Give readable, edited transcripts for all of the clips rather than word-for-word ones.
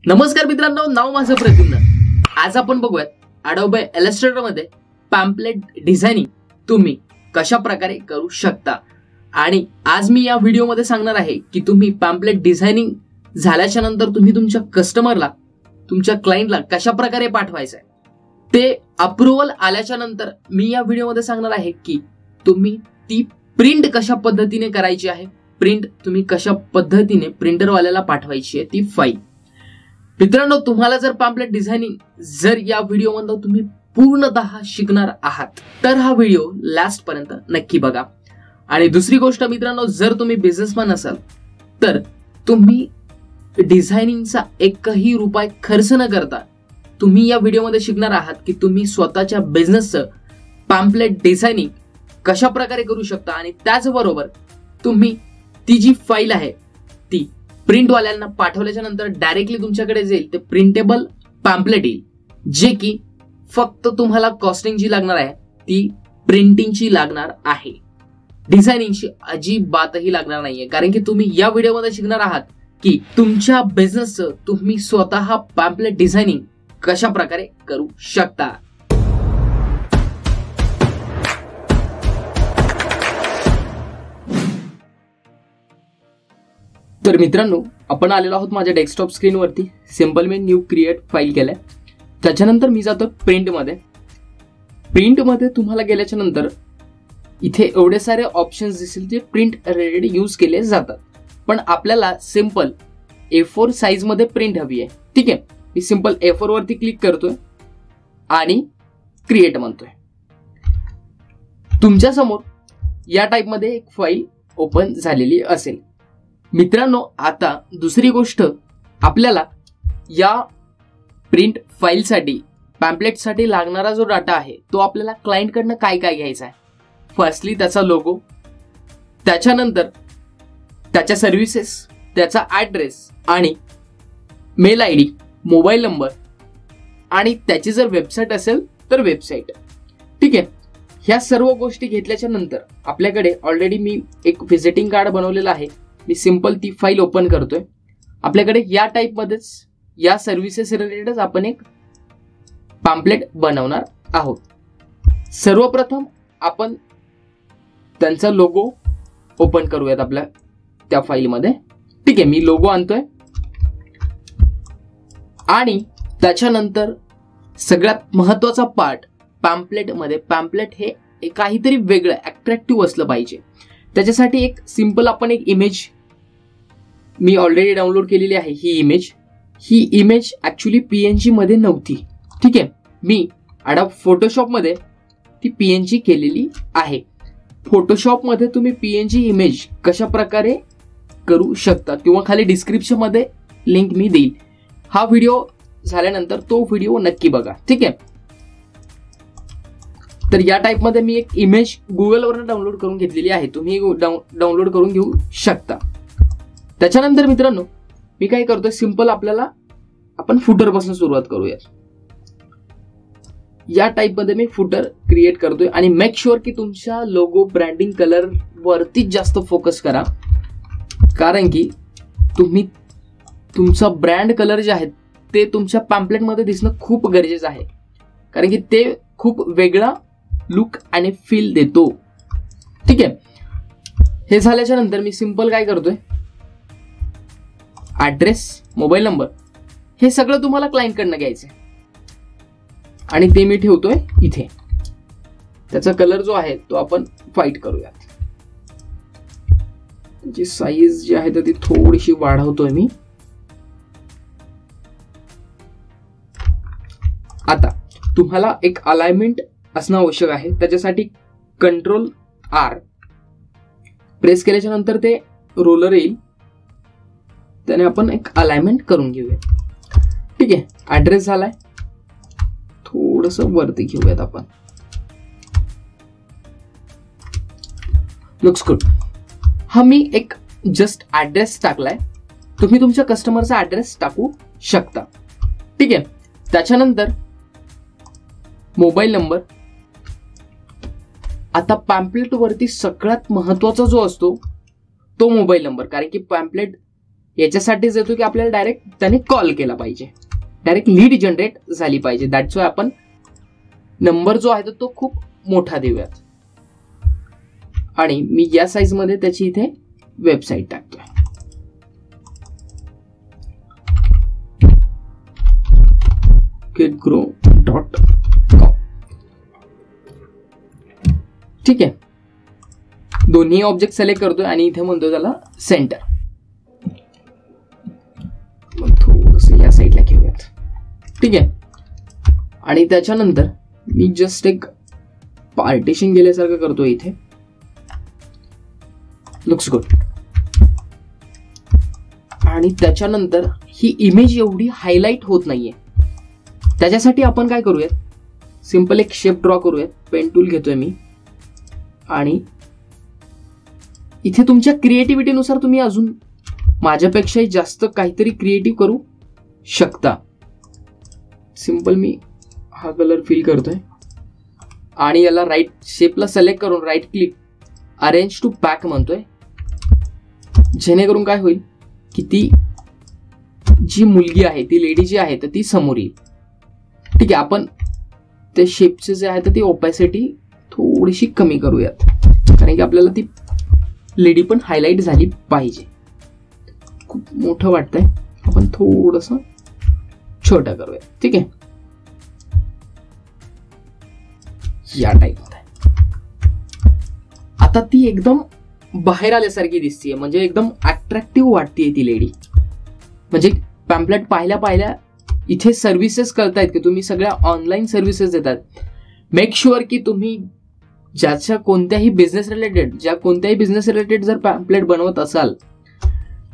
नमस्कार मित्रांनो, नाव माझं प्रद्युम्न। आज आपण बघूयात Adobe Illustrator मध्ये पॅम्पलेट डिझायनिंग तुम्ही कशा प्रकारे करू शकता। आणि आज मी या व्हिडिओमध्ये सांगणार आहे की तुम्ही पॅम्पलेट डिझायनिंग झाल्याच्या नंतर तुम्ही तुमच्या कस्टमरला, तुमच्या क्लायंटला कशा प्रकारे पाठवायचं आहे। ते अप्रूव्हल आल्याच्या नंतर मी या व्हिडिओमध्ये सांगणार आहे की तुम्ही ती प्रिंट कशा पद्धतीने करायची आहे, प्रिंट तुम्ही कशा पद्धतीने प्रिंटरवाल्याला पाठवायची आहे ती फाईल। मित्रांनो, तुम्हाला जर पॅम्पलेट डिझायनिंग जर या व्हिडिओमध्ये तुम्ही पूर्णतः शिकणार आहात तर हा व्हिडिओ लास्ट पर्यंत नक्की बघा। आणि दुसरी गोष्ट मित्रांनो, जर तुम्ही बिझनेसमॅन असाल तर तुम्ही डिझायनिंगचा एकही रुपया खर्च न करता तुम्ही या व्हिडिओमध्ये शिकणार आहात की तुम्ही स्वतःच्या बिझनेसचं पॅम्पलेट डिझायनिंग कशा प्रकारे करू शकता। आणि त्याचबरोबर तुम्ही ती जी फाईल आहे ती प्रिंटवाल्यांना पाठवल्याच्या नंतर डायरेक्टली तुमच्याकडे जाईल ते प्रिंटेबल पॅम्पलेट येईल, जे की फक्त तुम्हाला कॉस्टिंग जी लागणार आहे ती प्रिंटिंगची लागणार आहे, डिझायनिंगची अजिबातही लागणार नाहीये। कारण की तुम्ही या व्हिडिओमध्ये शिकणार आहात की तुमच्या बिझनेसचं तुम्ही स्वतः पॅम्पलेट डिझायनिंग कशा प्रकारे करू शकता। तर मित्रांनो, आपण आलेलो आहोत माझ्या डेस्कटॉप स्क्रीनवरती। सिंपल मी न्यू क्रिएट फाईल केलंय, त्याच्यानंतर मी जातो प्रिंटमध्ये। प्रिंटमध्ये तुम्हाला गेल्याच्या नंतर इथे एवढे सारे ऑप्शन्स दिसतील जे प्रिंट रिलेटेड यूज केले जातात, पण आपल्याला सिंपल A4 साइज मध्ये प्रिंट हवी आहे। ठीक आहे, मी सिंपल A4 वरती क्लिक करतोय आणि क्रिएट म्हणतोय। तुमच्या समोर या टाइप मध्ये एक फाईल ओपन झालेली असेल। मित्रांनो, आता दुसरी गोष्ट, आपल्याला या प्रिंट फाईलसाठी पॅम्पलेटसाठी लागणारा जो डाटा आहे तो आपल्याला क्लायंटकडनं काय काय घ्यायचा आहे। फर्स्टली त्याचा लोगो, त्याच्यानंतर त्याच्या सर्व्हिसेस, त्याचा ॲड्रेस आणि mail ID, mobile number आणि त्याची जर वेबसाईट असेल तर वेबसाईट। ठीक आहे, ह्या सर्व गोष्टी घेतल्याच्या नंतर आपल्याकडे ऑलरेडी मी एक व्हिजिटिंग कार्ड बनवलेलं आहे। मी सिंपल ती फाईल ओपन करतोय। आपल्याकडे या टाईपमध्येच या सर्व्हिसेस रिलेटेडच आपण एक पॅम्पलेट बनवणार आहोत। सर्वप्रथम आपण त्यांचा लोगो ओपन करूयात आपल्या त्या फाईलमध्ये। ठीक आहे, मी लोगो आणतोय आणि त्याच्यानंतर सगळ्यात महत्त्वाचा पार्ट पॅम्पलेटमध्ये, पॅम्पलेट हे काहीतरी वेगळं अट्रॅक्टिव्ह असलं पाहिजे। त्याच्यासाठी एक सिंपल आपण एक इमेज मी ऑलरेडी डाउनलोड केलेली आहे। ही इमेज ऍक्च्युली PNG मध्ये नव्हती। ठीक आहे, मी Adobe फोटोशॉप मध्ये ती PNG केलेली आहे। फोटोशॉप मध्ये तुम्ही PNG इमेज कशा प्रकारे करू शकता किंवा खाली डिस्क्रिप्शन मध्ये लिंक मी देईल। हा व्हिडिओ झाल्यानंतर तो व्हिडिओ नक्की बघा। ठीक आहे, तर या टाइप मध्ये मी एक इमेज गुगलवरून डाउनलोड करून घेतलेली आहे, तुम्ही डाउनलोड करून घेऊ शकता। त्याच्यानंतर मित्रांनो, मी काय करतोय, सिंपल आपण फुटर पासून सुरुवात करूया। या टाइप मध्ये मी फुटर क्रिएट करतोय आणि मेक शुअर की तुमच्या लोगो, ब्रँडिंग, कलर वरतीच जास्त फोकस करा। कारण की तुम्ही तुमचा ब्रँड कलर जे आहेत ते तुमच्या पॅम्पलेट मध्ये दिसणं खूप गरजेचं आहे, कारण की ते खूप वेगळा लुक आणि फील देतो। ठीक आहे, हे झाल्याच्या नंतर मी सिंपल काय करतोय, ॲड्रेस, मोबाईल नंबर हे सगळं तुम्हाला क्लायंटकडनं घ्यायचंय आणि ते मी ठेवतोय इथे। त्याचा कलर जो आहे तो आपण व्हाईट करूयात। त्याची साईज जी आहे ती थोडीशी वाढवतोय मी। आता तुम्हाला एक अलाइनमेंट असणं आवश्यक आहे, त्याच्यासाठी Ctrl+R प्रेस केल्याच्या नंतर ते रोलर येईल, त्याने आपण एक अलाइनमेंट करून घेऊया। ठीक आहे, ॲड्रेस झालाय, थोडस वरती घेऊयात आपण। Looks good. हा मी एक जस्ट ॲड्रेस टाकलाय, तुम्ही तुमच्या कस्टमरचा ॲड्रेस टाकू शकता। ठीक आहे, त्याच्यानंतर मोबाईल नंबर। आता पॅम्पलेट वरती सगळ्यात महत्त्वाचा जो असतो तो मोबाईल नंबर, कारण की पॅम्पलेट याच्यासाठीच येतो की आपल्याला डायरेक्ट त्याने कॉल केला पाहिजे, डायरेक्ट लीड जनरेट झाली पाहिजे. दॅट्स वाय आपण नंबर जो आहे तो खूप मोठा देऊयात. आणि मी या साईज मध्ये त्याची इथे वेबसाईट टाकतोय. UKGRO.com. ठीक आहे, दोन्ही ऑब्जेक्ट सिलेक्ट करतोय आणि इथे म्हणतो त्याला सेंटर. मग थोडस या साईडला घेऊयात. ठीक आहे, आणि त्याच्यानंतर मी जस्ट एक पार्टिशन गेल्यासारखं करतोय इथे. Looks good. आणि त्याच्यानंतर ही इमेज एवढी हायलाइट होत नाहीये, त्याच्यासाठी आपण काय करूयात, सिंपल एक शेप ड्रॉ करूयात. पेन टूल घेतोय मी आणि इथे तुमच्या क्रिएटिव्हिटीनुसार तुम्ही अजून माझ्यापेक्षाही जास्त काहीतरी क्रिएटिव्ह करू शकता. सिंपल मी हा कलर फिल करतोय आणि याला राईट शेपला सिलेक्ट करून right click arrange to back म्हणतोय, जेणेकरून काय होईल की ती जी मुलगी आहे, ती लेडी जी आहे तर ती समोर येईल. ठीक आहे, आपण त्या शेपचे जे आहे तर ती ओपॅसिटी थोडीशी कमी करूयात, कारण की आपल्याला ती लेडी पण हायलाइट झाली पाहिजे. खूप मोठं वाटतंय, आपण थोडस छोटं करूया. ठीक आहे, या टाईप मध्ये आता ती एकदम बाहेर आल्यासारखी दिसतीये, म्हणजे एकदम अट्रॅक्टिव्ह वाटतेय ती लेडी. म्हणजे पॅम्पलेट पाहिल्या इथे सर्व्हिसेस करतायत की तुम्ही सगळ्या ऑनलाईन सर्व्हिसेस देतात. मेक शुअर की तुम्ही ज्या कोणत्याही बिझनेस रिलेटेड जर पॅम्पलेट बनवत असाल,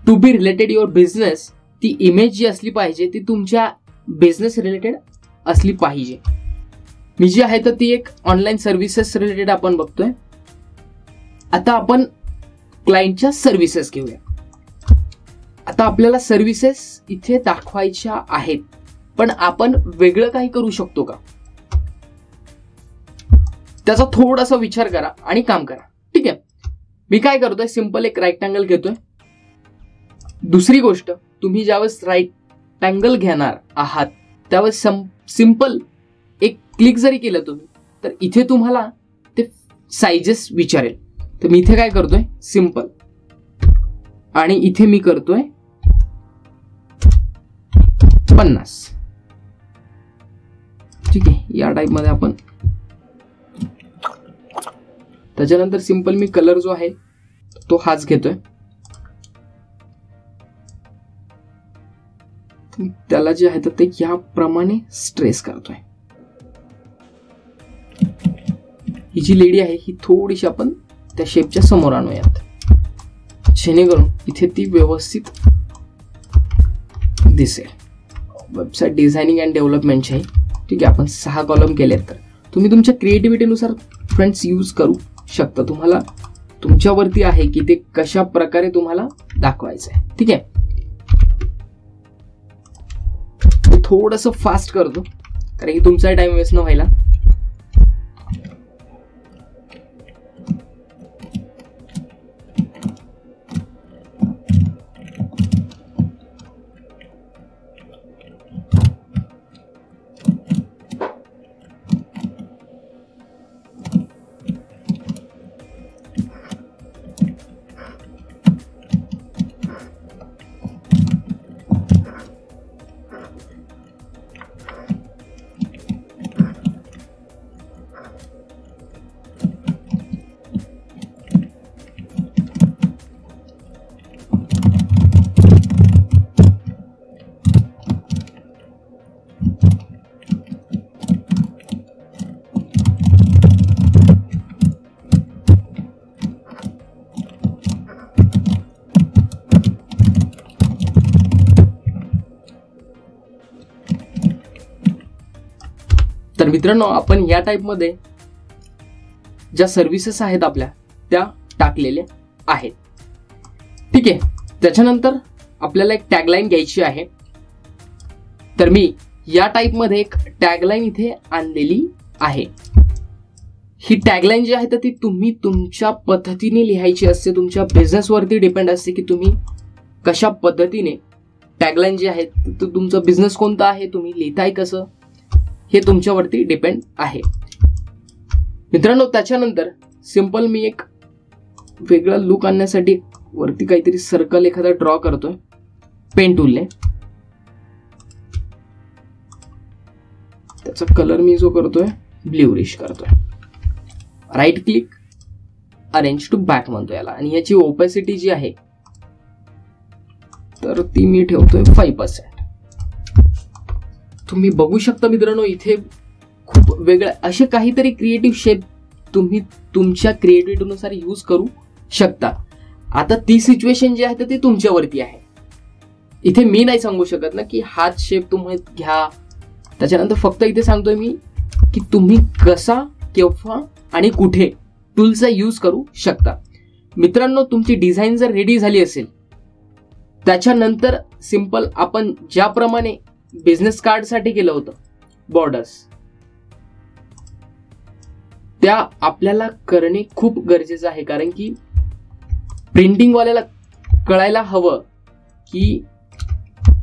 to be related your business, ती इमेज जी असली पाहिजे ती तुमच्या बिझनेस रिलेटेड असली पाहिजे. मी जी आहे तर ती एक ऑनलाईन सर्व्हिसेस रिलेटेड आपण बघतोय. आता आपण क्लायंटच्या सर्व्हिसेस घेऊया. आता आपल्याला सर्व्हिसेस इथे दाखवायच्या आहेत, पण आपण वेगळं काही करू शकतो का, त्याचा थोडासा विचार करा आणि काम करा. ठीक आहे, मी काय करतोय, सिंपल एक रेक्टँगल घेतोय. दुसरी गोष्ट, तुम्ही ज्यावेळेस रेक्टँगल घेणार आहात त्यावेळेस सिंपल एक क्लिक जरी केलं तुम्ही तर इथे तुम्हाला ते साइजेस विचारेल. तर मी इथे काय करतोय, सिंपल, आणि इथे मी करतोय 50. ठीक आहे, या टाइप मध्ये आपण. त्याच्यानंतर सिंपल मी कलर जो आहे तो हाच घेतोय. त्याला जे आहे तर ते याप्रमाणे स्ट्रेस करतोय. ही जी लेडी आहे ही थोडीशी आपण त्या शेपच्या समोर आणूयात, जेणेकरून इथे ती व्यवस्थित दिसेल. वेबसाईट डिझायनिंग अँड डेव्हलपमेंटची आहे. ठीक आहे, आपण 6 कॉलम केलेत. तर तुम्ही तुमच्या क्रिएटिव्हिटीनुसार फ्रेंड्स यूज करू शकता. तुम्हाला तुमच्यावरती आहे की ते कशा प्रकारे तुम्हाला दाखवायचं आहे. ठीक आहे, थोडंसं फास्ट करतो कारण की तुमचा टाइम वेस्ट न व्हायला. तर मित्रांनो, आपण या टाइप मध्ये ज्या सर्व्हिसेस आहेत आपल्या त्या टाकलेल्या आहेत. ठीक आहे, त्याच्यानंतर आपल्याला एक टॅगलाईन घ्यायची आहे. तर मी या टाइप मध्ये एक टॅगलाईन इथे आणलेली आहे. ही टॅगलाईन जी आहे तर ती तुम्ही तुमच्या पद्धतीने लिहायची असते. तुमच्या बिझनेसवरती डिपेंड असते की तुम्ही कशा पद्धतीने टॅगलाईन जे आहे तर तुमचा बिझनेस कोणता आहे, तुम्ही लिहिताय कसं, हे तुमच्यावरती डिपेंड आहे मित्रांनो. त्याच्यानंतर सिंपल मी एक वेगळा लुक आणण्यासाठी वरती काहीतरी सर्कल एखादा ड्रॉ करतोय पेन टूलने. त्याचा कलर मी जो करतोय ब्ल्यूरिश करतोय. Right click, arrange to back म्हणतो याला. आणि याची ओपॅसिटी जी आहे तर ती मी ठेवतोय 5%. तुम्ही बघू शकता मित्रांनो, इथे खूप वेगळ्या असे काहीतरी क्रिएटिव्ह शेप तुम्ही तुमच्या क्रिएटिव्हिटीनुसार यूज करू शकता. आता ती सिच्युएशन जी आहे तर ती तुमच्यावरती आहे. इथे मी नाही सांगू शकत ना की हाच शेप तुम्ही घ्या. त्याच्यानंतर फक्त इथे सांगतोय मी की तुम्ही कसा, केव्हा आणि कुठे टूलचा यूज करू शकता. मित्रांनो, तुमची डिझाईन जर रेडी झाली असेल त्याच्यानंतर सिंपल आपण ज्याप्रमाणे बिझनेस कार्ड साठी केलं होतं बॉर्डर्स, त्या आपल्याला करणे खूप गरजेचं आहे. कारण की प्रिंटिंग वाल्याला कळायला हवं की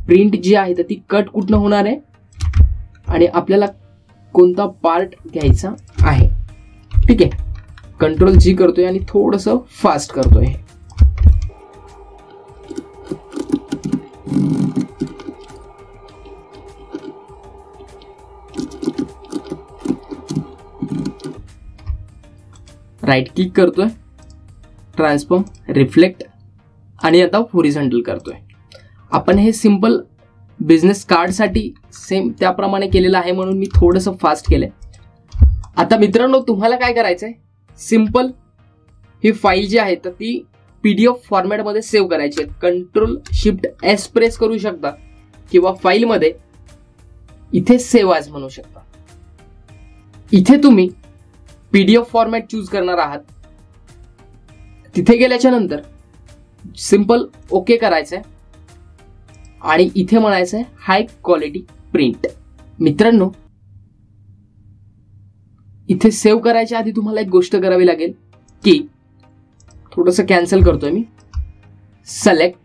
प्रिंट जी आहे तर ती कट कुठनं होणार आहे आणि आपल्याला कोणता पार्ट घ्यायचा आहे. ठीक आहे, कंट्रोल जी करतोय आणि थोडंसं फास्ट करतोय. राईट क्लिक करतोय, ट्रान्सफॉर्म, रिफ्लेक्ट आणि आता हॉरिझॉन्टल करतोय. आपण हे सिंपल बिझनेस कार्ड साठी सेम त्याप्रमाणे केलेलं आहे म्हणून मी थोडंसं फास्ट केलंय. आता मित्रांनो, तुम्हाला काय करायचंय, सिंपल ही फाईल जी आहे तर ती PDF फॉर्मॅटमध्ये सेव्ह करायची आहे. कंट्रोल शिफ्ट S प्रेस करू शकता किंवा फाईलमध्ये इथे सेव्ह ॲज म्हणू शकता. इथे तुम्ही PDF फॉर्मॅट चूज करणार आहात. तिथे गेल्याच्या नंतर सिंपल ओके करायचंय आणि इथे म्हणायचंय हाय क्वालिटी प्रिंट. मित्रांनो, इथे सेव्ह करायच्या आधी तुम्हाला एक गोष्ट करावी लागेल की थोडंसं कॅन्सल करतोय मी. सिलेक्ट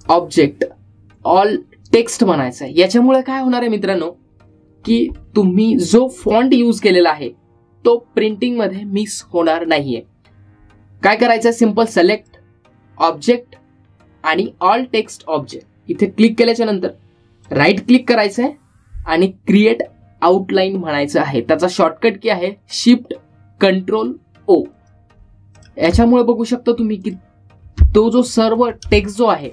ऑब्जेक्ट ऑल टेक्स्ट म्हणायचं आहे. याच्यामुळे काय होणार आहे मित्रांनो की तुम्ही जो फॉन्ट यूज केलेला आहे तो प्रिंटिंग मध्ये मिस होणार नाहीये. काय करायचं, सिंपल सिलेक्ट ऑब्जेक्ट आणि ऑल टेक्स्ट ऑब्जेक्ट. इथे क्लिक केल्याच्या नंतर राईट क्लिक करायचं आहे आणि क्रिएट आउटलाईन म्हणायचं आहे. त्याचा शॉर्टकट की आहे शिफ्ट कंट्रोल O. याच्यामुळे बघू शकता तुम्ही की तो जो सर्व टेक्स्ट जो आहे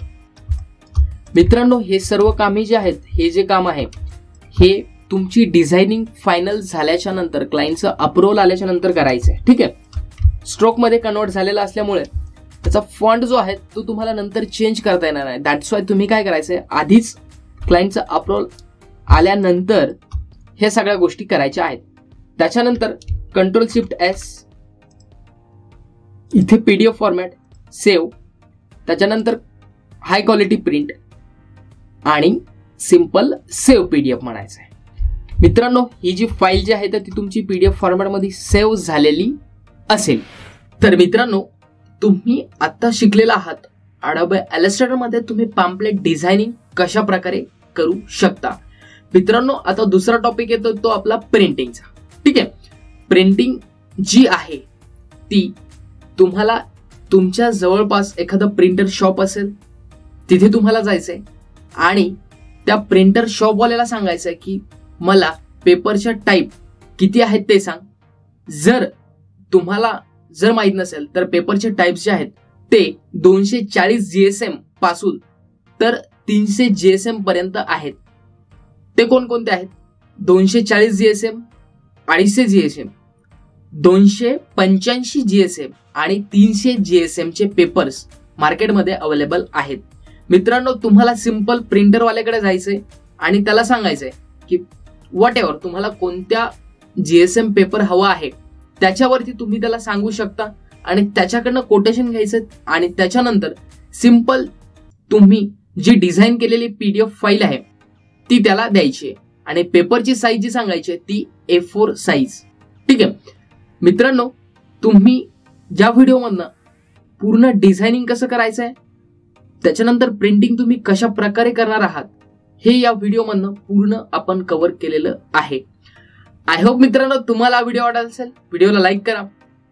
मित्रांनो, हे सर्व कामे जे आहेत, हे जे काम आहे हे तुमची डिझायनिंग फायनल झाल्याच्या नंतर, क्लायंटचं अप्रुव्हल आल्याच्या नंतर करायचं आहे. ठीक आहे, स्ट्रोक मध्ये कन्वर्ट झालेला असल्यामुळे त्याचा फॉन्ट जो आहे तो तुम्हाला नंतर चेंज करता येणार नाही. दॅट्स वाय तुम्ही काय करायचंय, आधीच क्लायंटचं अप्रुव्हल आल्यानंतर हे सगळ्या गोष्टी करायच्या आहेत. त्याच्यानंतर कंट्रोल शिफ्ट S, इथे PDF फॉर्मॅट सेव्ह, त्याच्यानंतर हाय क्वालिटी प्रिंट आणि सिंपल सेव्ह PDF म्हणायचं आहे. मित्रांनो, ही जी फाईल जी आहे तर ती तुमची PDF फॉर्मॅटमध्ये सेव्ह झालेली असेल. तर मित्रांनो, तुम्ही आता शिकलेला आहात Adobe Illustrator मध्ये तुम्ही पॅम्पलेट डिझायनिंग कशा प्रकारे करू शकता. मित्रांनो, आता दुसरा टॉपिक येतो तो आपला प्रिंटिंगचा. ठीक आहे, प्रिंटिंग जी आहे ती तुम्हाला तुमच्या जवळपास एखादं प्रिंटर शॉप असेल तिथे तुम्हाला जायचंय आणि त्या प्रिंटर शॉपवाल्याला सांगायचंय की मला पेपरच्या टाईप किती आहेत ते सांग. जर तुम्हाला जर माहित नसेल तर पेपरचे टाइप्स जे आहेत ते 240 GSM पासून तर 300 GSM पर्यंत आहेत. ते कोणकोणते आहेत, 240 GSM, 250 GSM, 285 GSM आणि 300 GSM चे पेपर्स मार्केटमध्ये अवेलेबल आहेत. मित्रांनो, तुम्हाला सिंपल प्रिंटरवाल्याकडे जायचंय आणि त्याला सांगायचंय की व्हॉट एव्हर तुम्हाला कोणत्या GSM पेपर हवा आहे त्याच्यावरती तुम्ही त्याला सांगू शकता आणि त्याच्याकडनं कोटेशन घ्यायचं आणि त्याच्यानंतर सिंपल तुम्ही जी डिझाईन केलेली PDF फाईल आहे ती त्याला द्यायची आणि पेपरची साईज जी सांगायची ती A4 साईज. ठीक आहे मित्रांनो, तुम्ही ज्या व्हिडिओमधनं पूर्ण डिझायनिंग कसं करायचं आहे, त्याच्यानंतर प्रिंटिंग तुम्ही कशा प्रकारे करणार आहात, हे या व्हिडिओमधनं पूर्ण आपण कव्हर केलेलं आहे. आय होप मित्रांनो तुम्हाला हा व्हिडिओ आवडला असेल. व्हिडिओला लाईक करा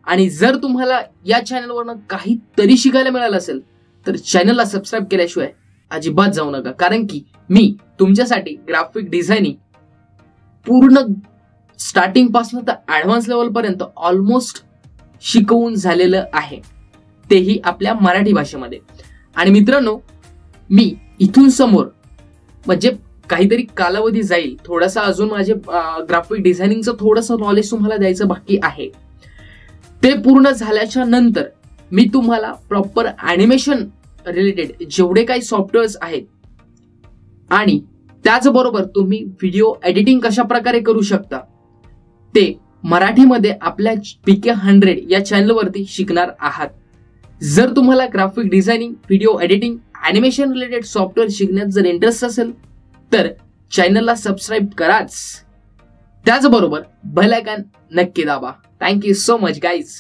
आणि जर तुम्हाला या चॅनलवरनं काहीतरी शिकायला मिळालं असेल तर चॅनलला सबस्क्राईब केल्याशिवाय अजिबात जाऊ नका, कारण की मी तुमच्यासाठी ग्राफिक डिझायनिंग पूर्ण स्टार्टिंग पासून तर ऍडव्हान्स लेवल पर्यंत ऑलमोस्ट शिकवून झालेलं आहे, तेही आपल्या मराठी भाषेमध्ये. आणि मित्रांनो मी इथून समोर म्हणजे काहीतरी कालावधी जाईल, थोडासा अजून माझे ग्राफिक डिझायनिंगचं थोडंसं नॉलेज तुम्हाला द्यायचं बाकी आहे. ते पूर्ण झाल्याच्या नंतर मी तुम्हाला प्रॉपर ॲनिमेशन रिलेटेड जेवढे काही सॉफ्टवेअर्स आहेत आणि त्याचबरोबर तुम्ही व्हिडिओ एडिटिंग कशा प्रकारे करू शकता ते मराठीमध्ये आपल्या PK100 या चॅनलवरती शिकणार आहात. जर तुम्हाला graphic designing, video editing, animation related software शिकण्यात जर इंटरेस्ट असेल तर चॅनलला सबस्क्राईब कराच. त्याचबरोबर बेल आयकॉन नक्की दाबा. Thank you so much guys.